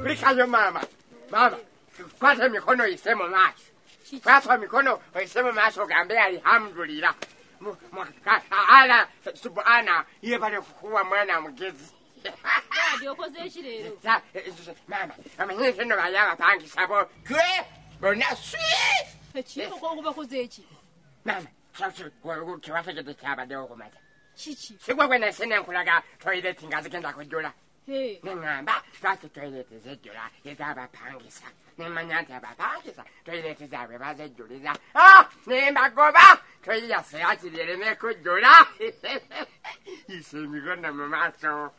Kulikayo mama. Mama. Kwatha mikono isemo macho. Kwatha mikono isemo macho gambe alhamdulillah. Ala subhana yebale kuwa mwana mugezi. Ndio koze ekirero. Mama, amanyese no bayaba pangi sabo. Kwe bona swi. Ekiko kuba koze eki. Mama, sasa kiwata kete cyabade okumata. Chichi. Sigwa kwena sene nkulaga toilet ngazi kenda kujula. Hey. Nengamba sasa toilet zejula yezaba pangisa. Nemanyanta abapangisa toilet zabe bazejuliza. Nemba goba toilet sayachirire nekujula. Isemigona mamaso.